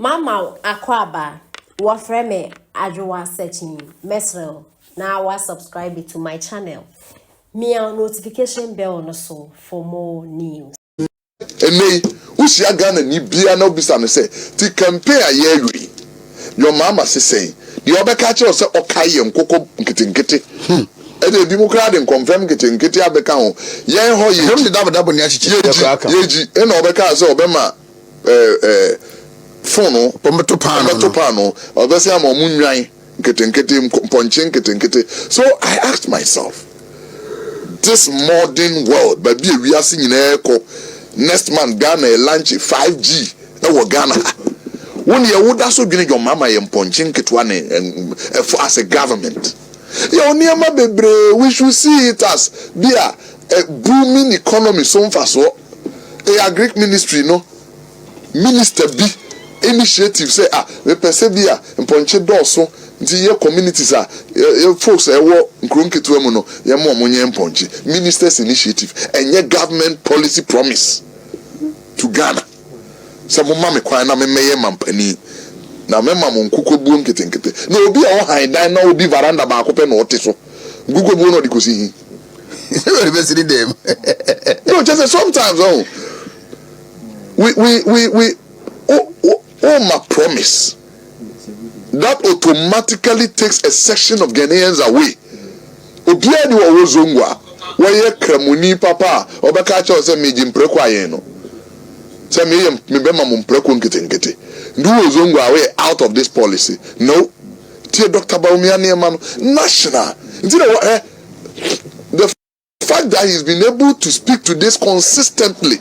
Mama Akwaba, what frame Adwa searching Mesrel. Now I subscribe to my channel. Me a notification bell no so for more news. Ene, usi agana ni bia na obisa me say, ti campaign ayewi. Your mama say, the other catcher say okaye nkoko nketenkete. Ede bi mu kra de confirm nketenkete abeka ho. Yen ho ye. Hem de dabo ni achichi. Yeji, ena obeka say obema phone Pometo pano. Obese am omunwan nketenkete ponche nketenkete. So I asked myself, this modern world, but be we are seeing next month Ghana launch 5G. Ewo Ghana. When you would also be your mama and punching ketwane as a government. Your near bebre, we should see it as be a booming economy so far so. A Greek ministry no minister be initiative say we perceive be a punching doso. The communities are folks work nkronketu mu no ye mo monye mponche ministers initiative and your government policy promise to Ghana. Some mama kwan na meye mampani na mema mo nkuko buo nketenkete na obi a wo han dan na obi veranda ba akopɛ na ote so gugu buo no dikosi hi no just sometimes we my promise that automatically takes a section of Ghanaians away. Obia ni wo zongwa wo kramuni papa obeka cha se meji mpreko ayen no se me be ma mpreko nketenkete ndu wo zongwa we out of this policy. No, tie Dr. Baumia Neman national. The fact that he's been able to speak to this consistently.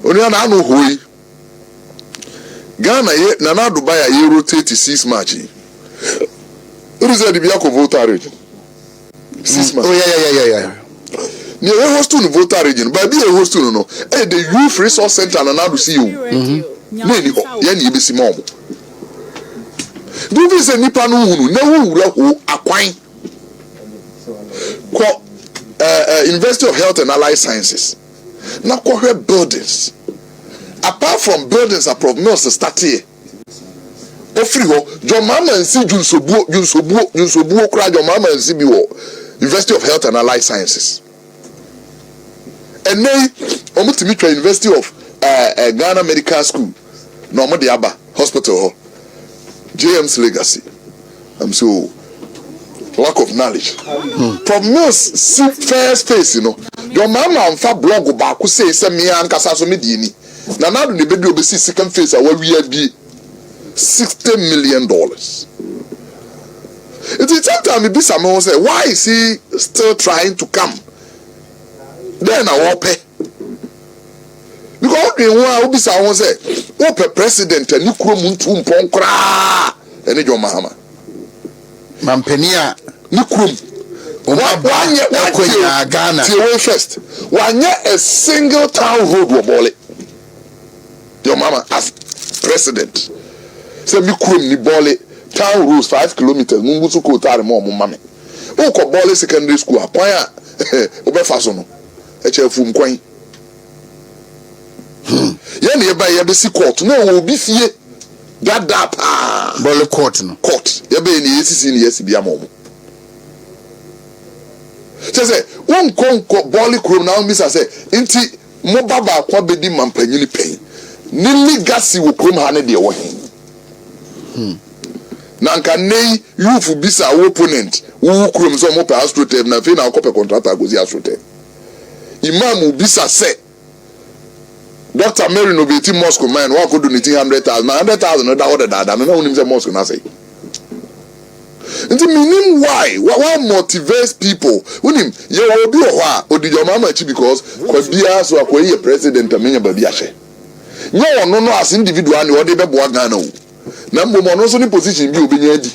Oni ana no hoi Ghana ye Nana Dubai ye rotate 6 March. It is the Biako voter region. 6 March. Oh yeah. Near a host to voter region, but be a host to no. Eh, the Youth Resource Center and another see you. Nani yani be simom. Do this a nipa no hunu na wo akwan. Ko University of Health and Allied Sciences. Na ko buildings. Apart from buildings are prognosis start here. Ofri ho, your mama and see Junsobuo cry your mama and see University of Health and Allied Sciences. And then Omutimi University of Ghana Medical School, no mo Aba Hospital, JM's legacy. I'm so lack of knowledge. Prognosis see first face, you know. Your mama and fa blog back who say me ankasa so me dini. Na now the baby will see second phase where we be $60 million. It is sometimes be someone say, why is he still trying to come? Then I will pay. Because the one will be someone say, open president and you krum ponkra and your mama. Mampenia Nukrum. One year Ghana. First. 1 year a single town road will ball it. Your mama as president. Say me krum ni bole town rules 5 kilometers. Mungusu ko tare mo mama. O ko bole secondary school akwan a obefa so no. E che fu mkwan. Ye na ye ba ye be si court na wo bi fie. Dada pa. Bole court no. Court. Ye be ni yesisi ni yesi bia mo. Say won konko bole krum na mi say nti mo baba akwa bedi mampanyini pen. Ni legacy wo krom ha ne de wo hen na nka nei youth bisa opponent wo krom so mo pa astrote na fe na akopɛ contractor gozi astrote imam bisa say Dr. Mary no be team mosque man wa ko donate 100,000 no da order da me na unim say mosque na say nti meaning why motivates people unim ye wo bi ho a odijo mama chi because kwa bia so akoye president amenya ba bi ahye no as individual ni ode be boa Ghana o na mbo no so ni position bi obenya adi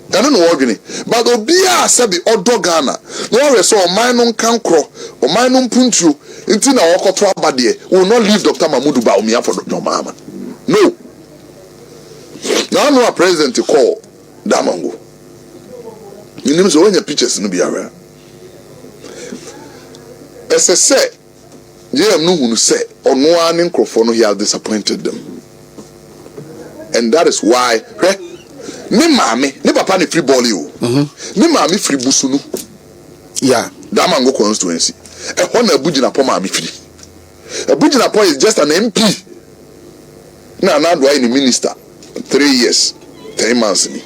kana no wodwene but obia se be odo Ghana no we so oman no kankro oman no mpuntuo nti na wokoto abade will not leave Dr. Mahmoud Baumia for Dr. Mama no now a president call Damango you know so when your pictures no be aware say JDM no hunu say ono ani nkrofo no he has disappointed them. and that is why me mami ne papa ne free ball you me mami free busunu yeah that mango constituency e ho na abugina po mami free abugina po is just an MP na do I ni minister 3 years 10 months ni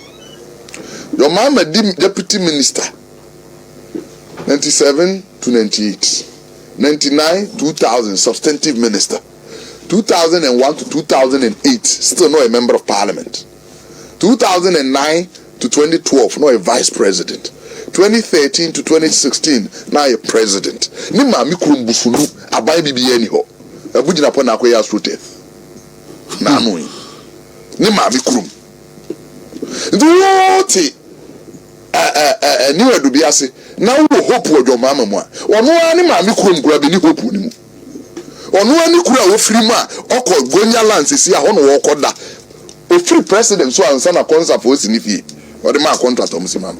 your mama deputy minister 97 to 98 99 2000 substantive minister 2001 to 2008 still not a member of parliament 2009 to 2012 not a vice president 2013 to 2016 now a president ni mami kurum busunu aban bibiye ni ho abugina po na akoya asrote na anu ni mami kurum nduoti ni wedu bi ase na wo hope wo mama mu a ono ani mami kurum kura bi ni hope ni mu ono ani kura wo firi mu a okọ gonya lance si a hono wo koda o free president so ansa na concert for sinifie o de ma contract o musima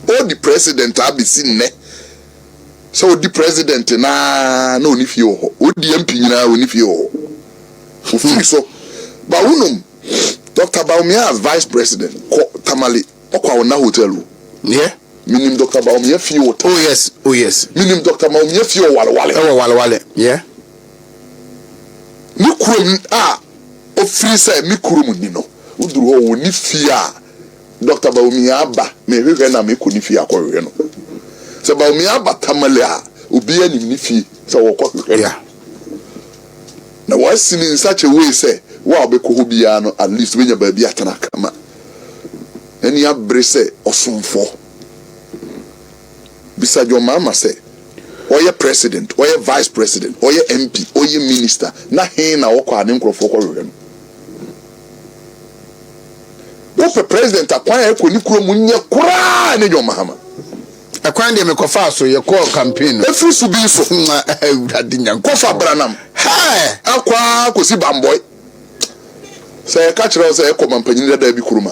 o di president abisi nne so o di president na oni fie o di MP nyina oni fie o free so ba unum Dr. Baumia as vice president tamale okwa na hotel yeah minim Dr. Baumia fie o oh yes minim Dr. Baumia fie o wale yeah ni kurom o free say mi kurom ni no uduru ho woni fie a Dr. Baumia aba me hwehwe na me koni fie akohwe no se Baumia aba tamale a obi anim ni fie se wo kohwe yeah na was in such a way say wa be ko bia no at least we nya ba bia tana kama eni abre say osumfo bisa jo mama say oye president oye vice president oye MP oye minister na he na wo kwa ne nkrofo ko hwe no wo president akwan e ko ni kuro mu nye kura ne jo mahama akwan de me ko fa so ye ko campaign efri su bi so adi nyan ko fa branam akwa ko si bamboy say ka kire say ko mampanyin da bi kuruma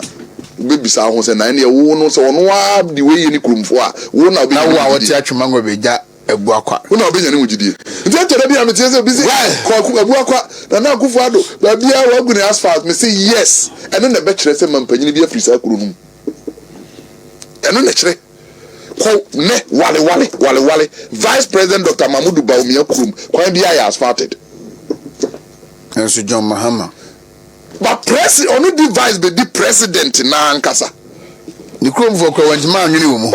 bebisa ho say na ne wo no so no wa di we ye ni kurumfo a wo na obi na wo a wote atwemango beja ebu akwa wo na obi nya ne wugidie nti tere bia me tie say bi ko ebu akwa na akufo ado ba bia wa gu ne asphalt me say yes eno na be kire say mampanyin bi afiri sa kurunum eno na kire ko ne wale vice president Dr. Mahmoud Baumia kurum kwan bia ya asphalted enso John Mahama but president onu di vice be di president na ankasa ni kurom fo kwa wanjima anwene wo mu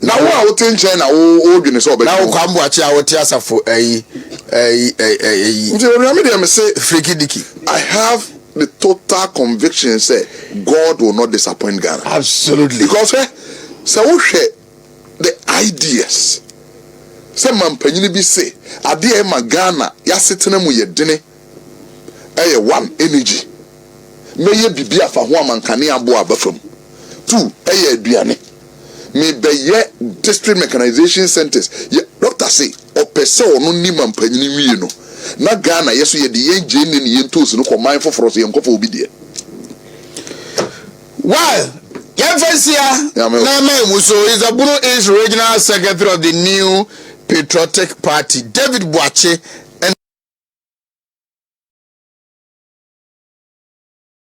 na wo a wo tenchen na wo dwene so obe na wo kwa mbo achi a wo te asafo ayi nti we me dey me say freaky dicky I have the total conviction say God will not disappoint Ghana absolutely because so wo hwe the ideas say mampanyin bi say ade e ma Ghana ya setena mu ye dene one energy meye bibia fa ho amankane abo abafam two aduane me beye district mechanization centers doctor say opese onu ni mampanyin wie no na Ghana yeso ye de yenje ne ye ntos no koman foforo so ye nkofo obi de well Yemfesia na Muso is regional secretary of the new Patriotic Party. David Boache